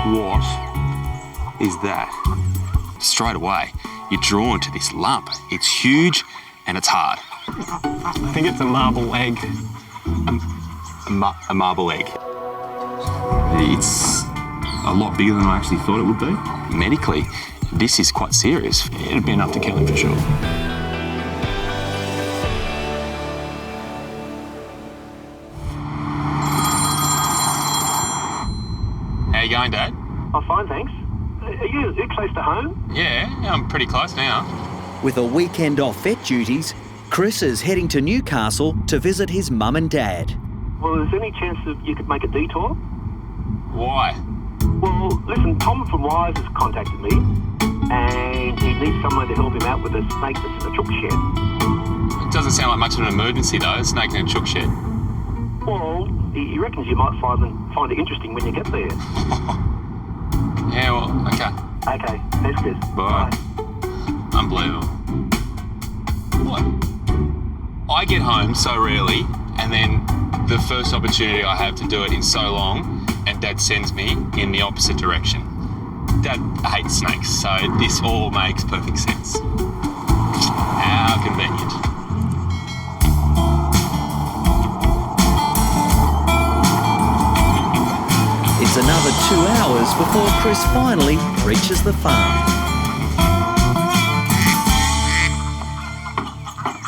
What is that? Straight away, you're drawn to this lump. It's huge and it's hard. I think it's a marble egg. A marble egg. It's a lot bigger than I actually thought it would be. Medically, this is quite serious. It'd be enough to kill him for sure. How you going, Dad? I'm fine, thanks. Are you close to home? Yeah, I'm pretty close now. With a weekend off vet duties, Chris is heading to Newcastle to visit his mum and dad. Well, is there any chance that you could make a detour? Why? Well, listen, Tom from Wise has contacted me and he needs someone to help him out with a snake that's in a chook shed. It doesn't sound like much of an emergency though, a snake in a chook shed. Well, he reckons you might find it interesting when you get there. Yeah, well, okay. Okay, thanks, Chris. Bye. Unbelievable. What? I get home so rarely, and then the first opportunity I have to do it in so long, and Dad sends me in the opposite direction. Dad hates snakes, so this all makes perfect sense. How convenient. It's another 2 hours before Chris finally reaches the farm.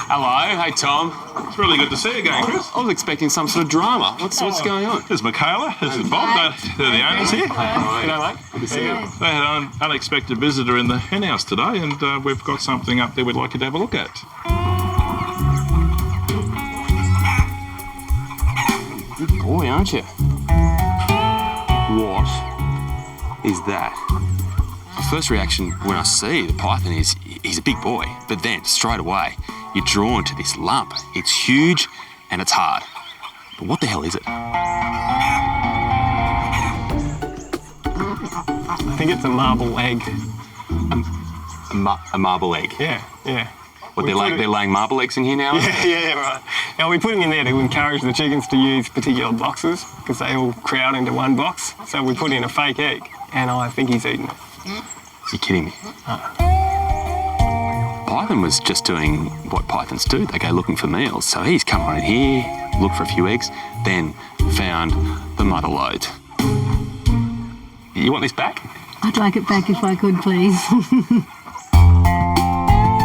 Hello, hey Tom. It's really good to see you again, Chris. I was expecting some sort of drama. What's going on? This is Michaela, this is Bob, they're the owners here. G'day, mate. Good to see you. They had an unexpected visitor in the hen house today and we've got something up there we'd like you to have a look at. Good boy, aren't you? What is that? My first reaction when I see the python is he's a big boy, but then straight away you're drawn to this lump. It's huge and it's hard. But what the hell is it? I think it's a marble egg. A marble egg? Yeah. What, they're laying marble eggs in here now? Yeah, right. Now, we put him in there to encourage the chickens to use particular boxes because they all crowd into one box. So we put in a fake egg, and I think he's eaten it. You're kidding me? Python was just doing what pythons do. They go looking for meals. So he's come on in here, looked for a few eggs, then found the mother lode. You want this back? I'd like it back if I could, please.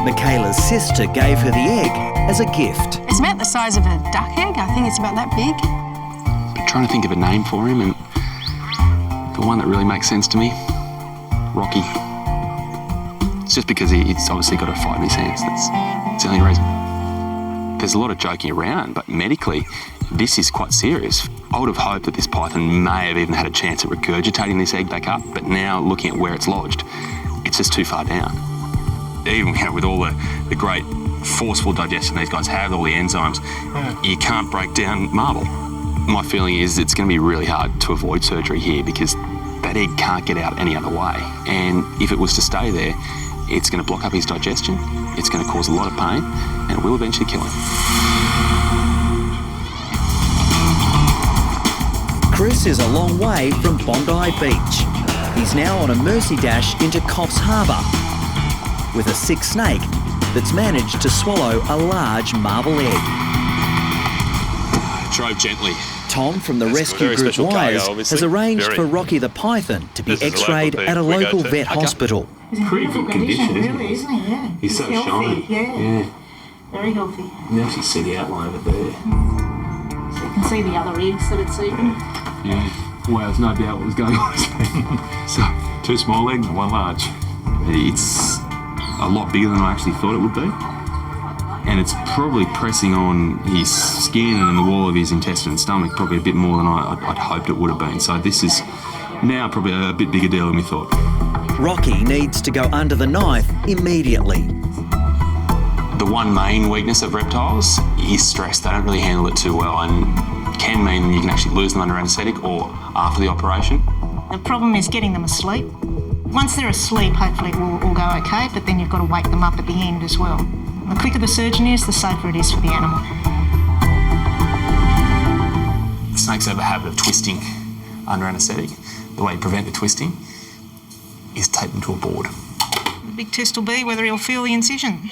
Michaela's sister gave her the egg as a gift. It's about the size of a duck egg. I think it's about that big. Been trying to think of a name for him, and the one that really makes sense to me, Rocky. It's just because he's obviously got a fight in his hands. That's the only reason. There's a lot of joking around, but medically, this is quite serious. I would have hoped that this python may have even had a chance at regurgitating this egg back up, but now looking at where it's lodged, it's just too far down. Even with all the great forceful digestion these guys have, all the enzymes, you can't break down marble. My feeling is it's going to be really hard to avoid surgery here because that egg can't get out any other way. And if it was to stay there, it's going to block up his digestion, it's going to cause a lot of pain, and it will eventually kill him. Chris is a long way from Bondi Beach. He's now on a mercy dash into Coffs Harbour with a sick snake that's managed to swallow a large marble egg. Drove gently. Tom from the rescue group Wires has arranged for Rocky the python to be x-rayed at a local vet hospital. He's in Pretty good condition, really, isn't he? Yeah. He's so healthy. shiny. Yeah. Very healthy. You can actually see the outline of it there. So you can see the other eggs that it's eaten. Yeah. Well, there's no doubt what was going on. So, 2 small eggs and 1 large. it's a lot bigger than I actually thought it would be. And it's probably pressing on his skin and the wall of his intestine and stomach probably a bit more than I'd hoped it would have been. So this is now probably a bit bigger deal than we thought. Rocky needs to go under the knife immediately. The one main weakness of reptiles is stress. They don't really handle it too well and can mean you can actually lose them under anaesthetic or after the operation. The problem is getting them asleep. Once they're asleep, hopefully it will all go okay, but then you've got to wake them up at the end as well. The quicker the surgeon is, the safer it is for the animal. Snakes have a habit of twisting under anaesthetic. the way you prevent the twisting is tape them to a board. The big test will be whether he'll feel the incision.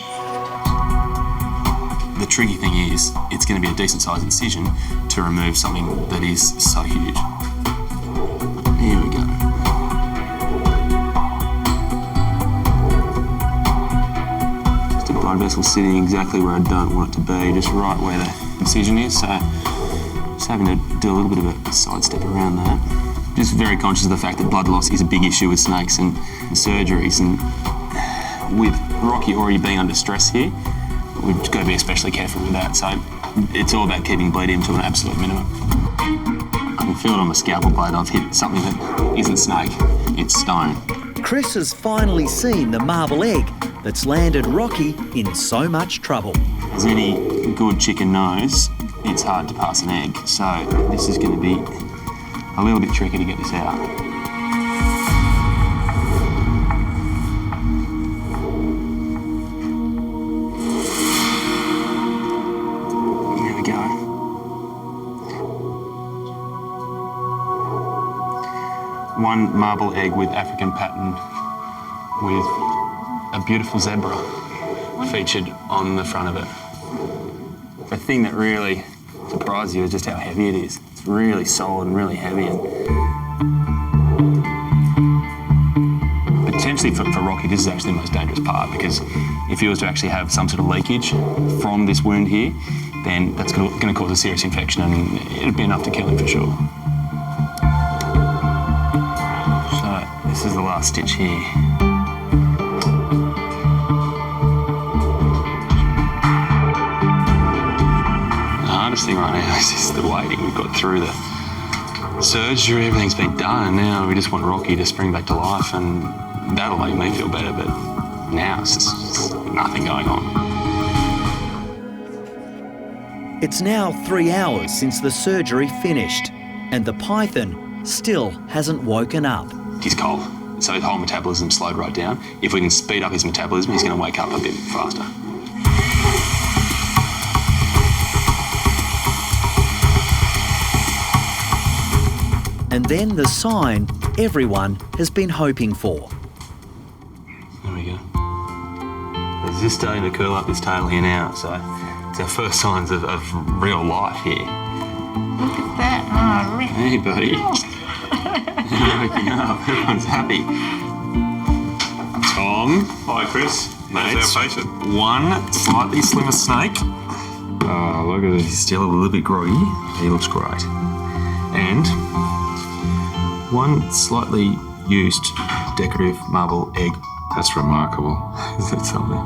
The tricky thing is, it's going to be a decent sized incision to remove something that is so huge. Here we go. Just a blood vessel sitting exactly where I don't want it to be, just right where the incision is. So just having to do a little bit of a sidestep around that. Just very conscious of the fact that blood loss is a big issue with snakes and surgeries, and with Rocky already being under stress here, we've got to be especially careful with that. So it's all about keeping bleeding to an absolute minimum. I can feel it on the scalpel blade. I've hit something that isn't snake, it's stone. Chris has finally seen the marble egg that's landed Rocky in so much trouble. As any good chicken knows, it's hard to pass an egg. So this is going to be a little bit tricky to get this out. One marble egg with African pattern with a beautiful zebra featured on the front of it. The thing that really surprised you is just how heavy it is. It's really solid and really heavy, and potentially for Rocky this is actually the most dangerous part, because if he was to actually have some sort of leakage from this wound here, then that's going to cause a serious infection and it'd be enough to kill him for sure. This is the last stitch here. The hardest thing right now is just the waiting. We've got through the surgery, everything's been done, and now we just want Rocky to spring back to life, and that'll make me feel better, but now it's just nothing going on. It's now 3 hours since the surgery finished, and the python still hasn't woken up. He's cold, so his whole metabolism slowed right down. If we can speed up his metabolism, he's going to wake up a bit faster. And then the sign everyone has been hoping for. There we go. He's just starting to curl up his tail here now, so it's our first signs of real life here. Look at that. Oh, really? Hey, buddy. You're waking up. Everyone's happy. Tom. Hi, Chris. Mate, How's our patient? one slightly slimmer snake. Oh, look at this. He's still a little bit groggy. He looks great. And one slightly used decorative marble egg. That's remarkable. Is that something?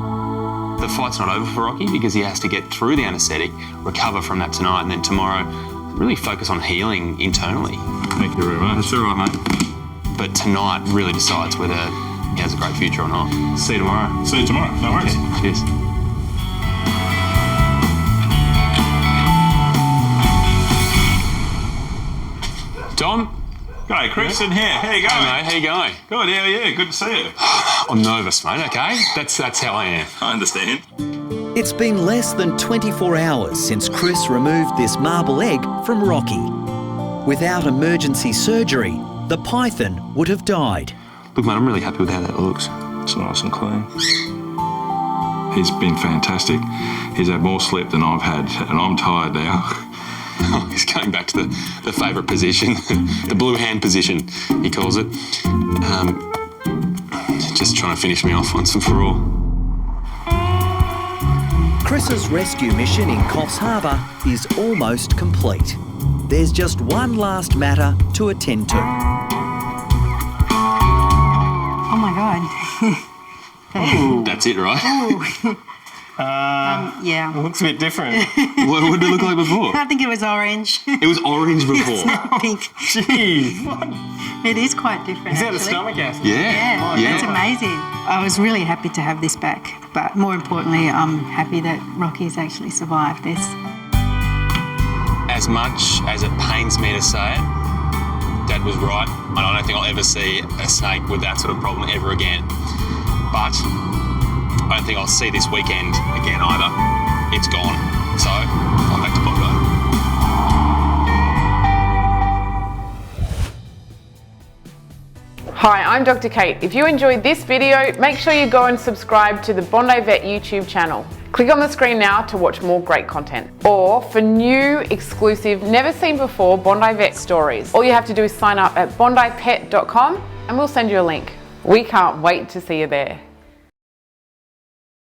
The fight's not over for Rocky because he has to get through the anaesthetic, recover from that tonight, and then tomorrow really focus on healing internally. Thank you very much. That's all right, mate. But tonight really decides whether he has a great future or not. See you tomorrow. See you tomorrow. No worries. Okay, cheers. Tom? G'day, Chris. In here. How you going? Hey, mate, how you going? Good. How are you? Good to see you. I'm nervous, mate, okay? That's how I am. I understand. It's been less than 24 hours since Chris removed this marble egg from Rocky. Without emergency surgery, the python would have died. Look, mate, I'm really happy with how that looks. It's nice and clean. He's been fantastic. He's had more sleep than I've had, and I'm tired now. Oh, he's going back to the favourite position, the blue hand position, he calls it. Just trying to finish me off once and for all. Chris's rescue mission in Coffs Harbour is almost complete. There's just one last matter to attend to. Oh my God. That's it, right? Yeah. It looks a bit different. What did it look like before? I think it was orange. It was orange before. It's now pink. Jeez. It is quite different. Is that a actually. stomach acid? Yeah, that's amazing. I was really happy to have this back, but more importantly, I'm happy that Rocky's actually survived this. As much as it pains me to say it, Dad was right, and I don't think I'll ever see a snake with that sort of problem ever again. But I don't think I'll see this weekend again either. It's gone. So I'm back to Bondi. Hi, I'm Dr. Kate. If you enjoyed this video, make sure you go and subscribe to the Bondi Vet YouTube channel. Click on the screen now to watch more great content. Or for new, exclusive, never seen before Bondi Vet stories, all you have to do is sign up at bondipet.com and we'll send you a link. We can't wait to see you there.